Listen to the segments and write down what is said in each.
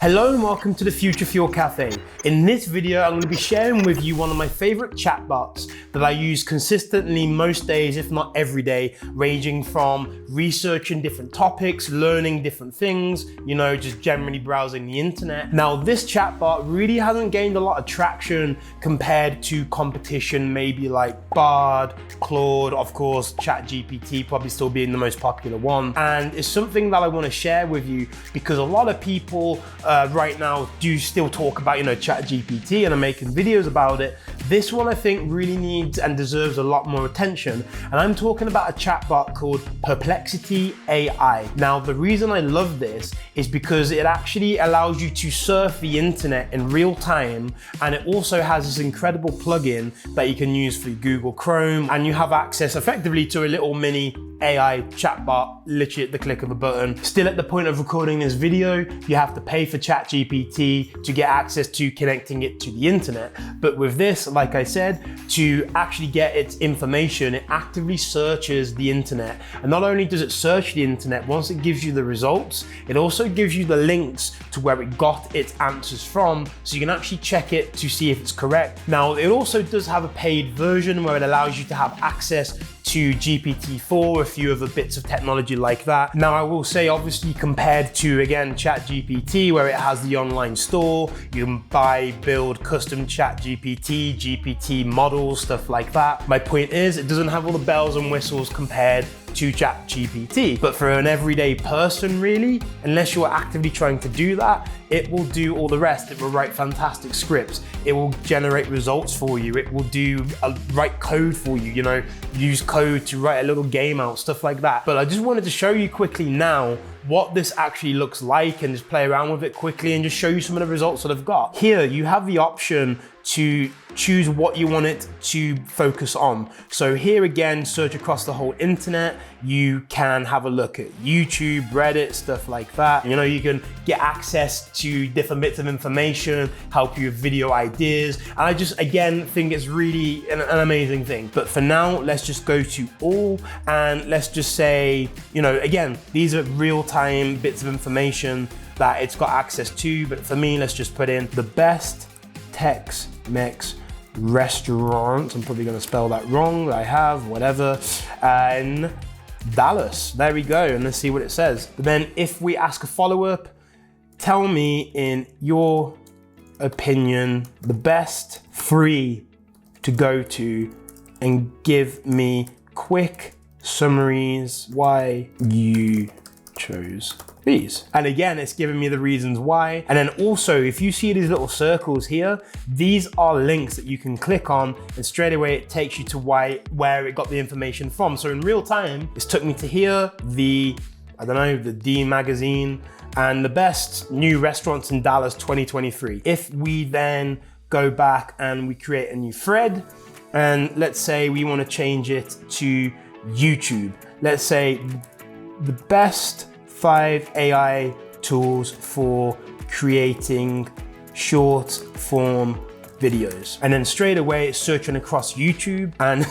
Hello and welcome to the Future Fuel Cafe. In this video, I'm going to be sharing with you one of my favorite chatbots that I use consistently most days, if not every day, ranging from researching different topics, learning different things, just generally browsing the internet. Now, this chatbot really hasn't gained a lot of traction compared to competition, maybe like Bard, Claude, of course, ChatGPT probably still being the most popular one. And it's something that I want to share with you because a lot of people right now do still talk about, ChatGPT and are making videos about it. This one I think really needs and deserves a lot more attention. And I'm talking about a chatbot called Perplexity AI. Now, the reason I love this is because it actually allows you to surf the internet in real time. And it also has this incredible plugin that you can use for Google Chrome. And you have access effectively to a little mini AI chatbot, literally at the click of a button. Still at the point of recording this video, you have to pay for ChatGPT to get access to connecting it to the internet. But with this, like I said, to actually get its information, it actively searches the internet. And not only does it search the internet, once it gives you the results, it also gives you the links to where it got its answers from, so you can actually check it to see if it's correct. Now, it also does have a paid version where it allows you to have access to GPT-4, a few other bits of technology like that. Now, I will say, obviously, compared to, again, ChatGPT, where it has the online store, you can buy, build custom ChatGPT, GPT models, stuff like that. My point is, it doesn't have all the bells and whistles compared to ChatGPT. But for an everyday person, really, unless you're actively trying to do that, it will do all the rest. It will write fantastic scripts. It will generate results for you. It will write code for you, use code to write a little game out, stuff like that. But I just wanted to show you quickly now what this actually looks like and just play around with it quickly and just show you some of the results that I've got. Here, you have the option to choose what you want it to focus on. So here again, search across the whole internet. You can have a look at YouTube, Reddit, stuff like that. You can get access to different bits of information, help you with video ideas. And I just, again, think it's really an amazing thing. But for now, let's just go to all and let's just say, again, these are real-time bits of information that it's got access to. But for me, let's just put in the best Tex-Mex restaurant. I'm probably gonna spell that wrong, I have, whatever. And Dallas, there we go. And let's see what it says. But then if we ask a follow-up, tell me in your opinion, the best 3 to go to and give me quick summaries why you chose these. And again, it's giving me the reasons why. And then also, if you see these little circles here, these are links that you can click on and straight away it takes you to where it got the information from. So in real time, it's took me to here, the D magazine and the best new restaurants in Dallas 2023. If we then go back and we create a new thread, and let's say we want to change it to YouTube. Let's say the best 5 AI tools for creating short form videos. And then straight away it's searching across YouTube and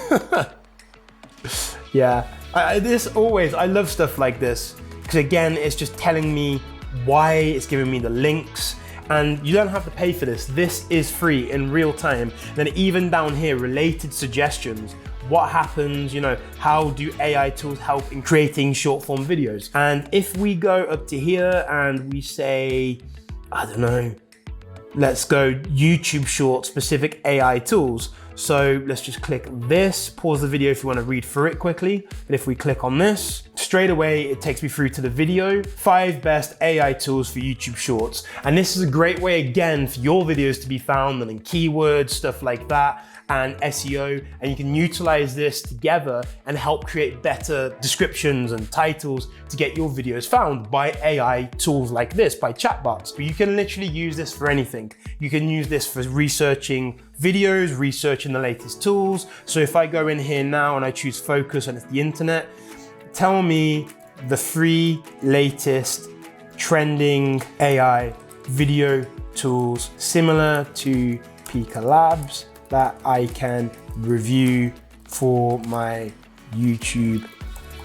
yeah, I love stuff like this because again, it's just telling me why, it's giving me the links. And you don't have to pay for this. This is free in real time. Then even down here, related suggestions. What happens, how do AI tools help in creating short form videos? And if we go up to here and we say, let's go YouTube short specific AI tools. So let's just click this, pause the video if you want to read through it quickly. And if we click on this, straight away, it takes me through to the video, 5 best AI tools for YouTube Shorts. And this is a great way, again, for your videos to be found and in keywords, stuff like that, and SEO. And you can utilize this together and help create better descriptions and titles to get your videos found by AI tools like this, by chatbots. But you can literally use this for anything. You can use this for researching videos, researching the latest tools. So if I go in here now and I choose focus and it's the internet, tell me the 3 latest trending AI video tools similar to Pika Labs that I can review for my YouTube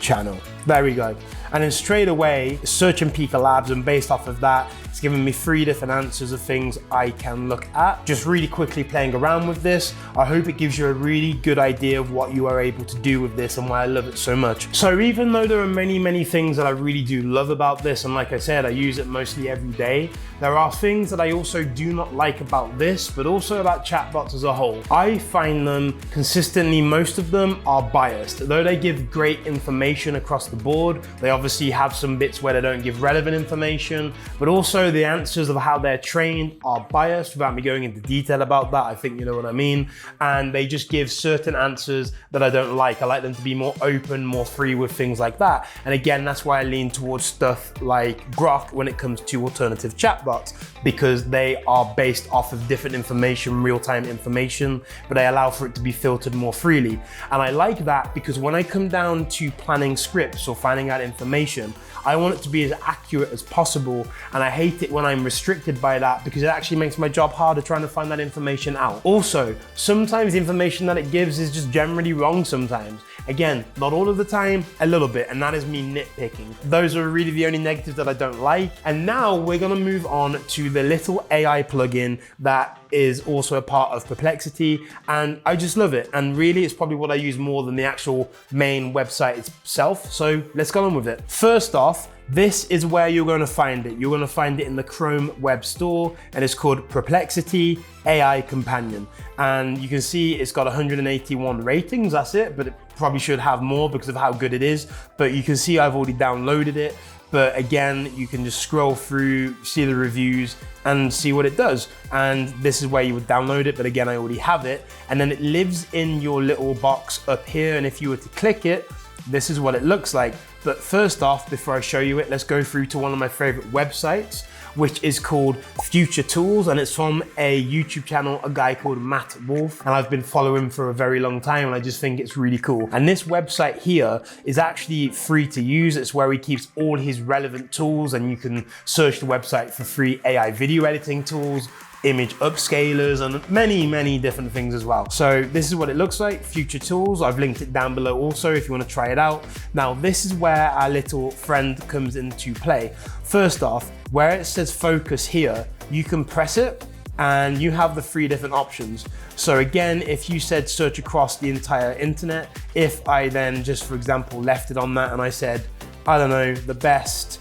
channel. There we go. And then straight away, searching Pika Labs, and based off of that, It's giving me 3 different answers of things I can look at. Just really quickly playing around with this. I hope it gives you a really good idea of what you are able to do with this and why I love it so much. So even though there are many things that I really do love about this, and like I said, I use it mostly every day, there are things that I also do not like about this, but also about chatbots as a whole. I find them consistently, most of them are biased. Though they give great information across the board, they obviously have some bits where they don't give relevant information, but also the answers of how they're trained are biased. Without me going into detail about that, I think you know what I mean. And they just give certain answers that I don't like. I like them to be more open, more free with things like that. And again, that's why I lean towards stuff like Grok when it comes to alternative chatbots, because they are based off of different information, real-time information, but they allow for it to be filtered more freely. And I like that because when I come down to planning scripts or finding out information, I want it to be as accurate as possible, and I hate it when I'm restricted by that because it actually makes my job harder trying to find that information out. Also, sometimes the information that it gives is just generally wrong sometimes. Again, not all of the time, a little bit, and that is me nitpicking. Those are really the only negatives that I don't like. And now we're gonna move on to the little AI plugin that is also a part of Perplexity, and I just love it. And really, it's probably what I use more than the actual main website itself. So let's go on with it. First off, this is where you're going to find it. You're going to find it in the Chrome Web Store, and it's called Perplexity AI Companion. And you can see it's got 181 ratings, that's it, but it probably should have more because of how good it is. But you can see I've already downloaded it. But again, you can just scroll through, see the reviews, and see what it does. And this is where you would download it, but again, I already have it. And then it lives in your little box up here, and if you were to click it, this is what it looks like. But first off, before I show you it, let's go through to one of my favorite websites, which is called Future Tools, and it's from a YouTube channel, a guy called Matt Wolf, and I've been following him for a very long time, and I just think it's really cool. And this website here is actually free to use. It's where he keeps all his relevant tools, and you can search the website for free AI video editing tools, image upscalers, and many different things as well. So this is what it looks like, Future Tools. I've linked it down below also if you want to try it out. Now, this is where our little friend comes into play. First off, where it says focus here, you can press it and you have the 3 different options. So again, if you said search across the entire internet, if I then just, for example, left it on that and I said, I don't know, the best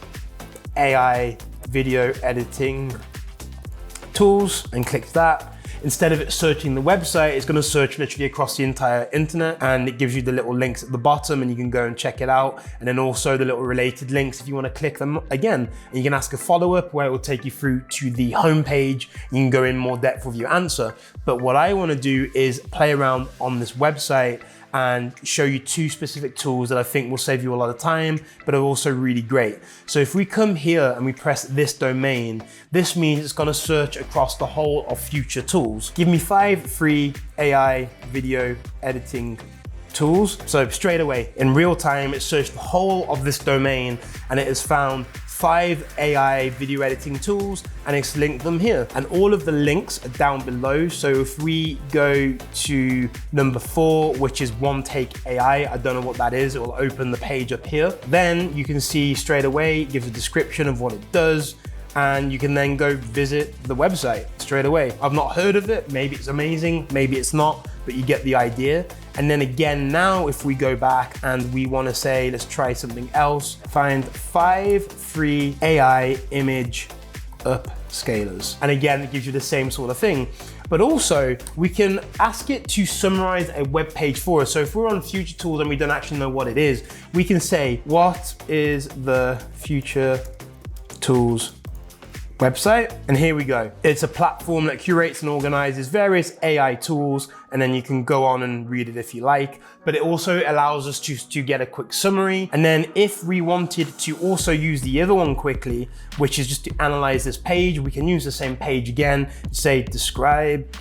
AI video editing tools, and clicked that, instead of it searching the website, it's going to search literally across the entire internet, and it gives you the little links at the bottom and you can go and check it out. And then also the little related links if you want to click them again, and you can ask a follow-up where it will take you through to the homepage. You can go in more depth with your answer. But what I want to do is play around on this website and show you 2 specific tools that I think will save you a lot of time, but are also really great. So if we come here and we press this domain, this means it's gonna search across the whole of Future Tools. Give me 5 free AI video editing tools. So straight away, in real time, it searched the whole of this domain and it has found 5 AI video editing tools, and it's linked them here. And all of the links are down below. So if we go to number 4, which is One Take AI, I don't know what that is. It will open the page up here. Then you can see straight away, it gives a description of what it does, and you can then go visit the website straight away. I've not heard of it. Maybe it's amazing, maybe it's not, but you get the idea. And then again, now if we go back and we want to say, let's try something else, find 5 free AI image upscalers. And again, it gives you the same sort of thing. But also, we can ask it to summarize a web page for us. So if we're on Future Tools and we don't actually know what it is, we can say, what is the Future Tools website? And here we go. It's a platform that curates and organizes various AI tools, and then you can go on and read it if you like. But it also allows us to get a quick summary. And then if we wanted to also use the other one quickly, which is just to analyze this page, we can use the same page again, say describe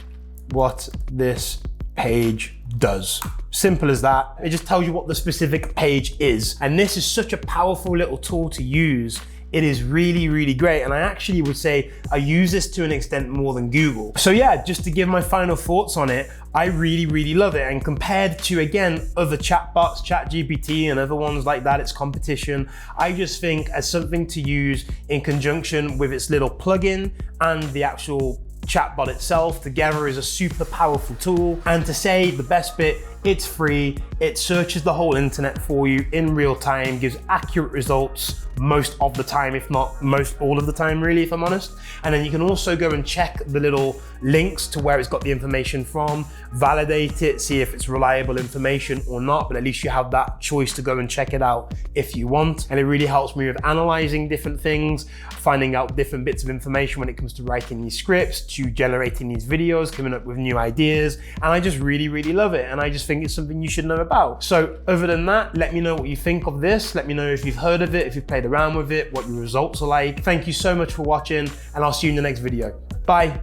what this page does. Simple as that. It just tells you what the specific page is. And this is such a powerful little tool to use it is really, really great. And I actually would say I use this to an extent more than Google. So yeah, just to give my final thoughts on it, I really, really love it. And compared to, again, other chatbots, ChatGPT and other ones like that, its competition, I just think as something to use in conjunction with its little plugin and the actual chatbot itself together is a super powerful tool. And to say the best bit, it's free, it searches the whole internet for you in real time, gives accurate results most of the time, if not most all of the time really, if I'm honest. And then you can also go and check the little links to where it's got the information from, validate it, see if it's reliable information or not, but at least you have that choice to go and check it out if you want. And it really helps me with analyzing different things, finding out different bits of information when it comes to writing these scripts, to generating these videos, coming up with new ideas. And I just really, really love it. And I just think it's something you should know about. So other than that, let me know what you think of this. Let me know if you've heard of it, if you've played around with it, what your results are like. Thank you so much for watching, and I'll see you in the next video. Bye.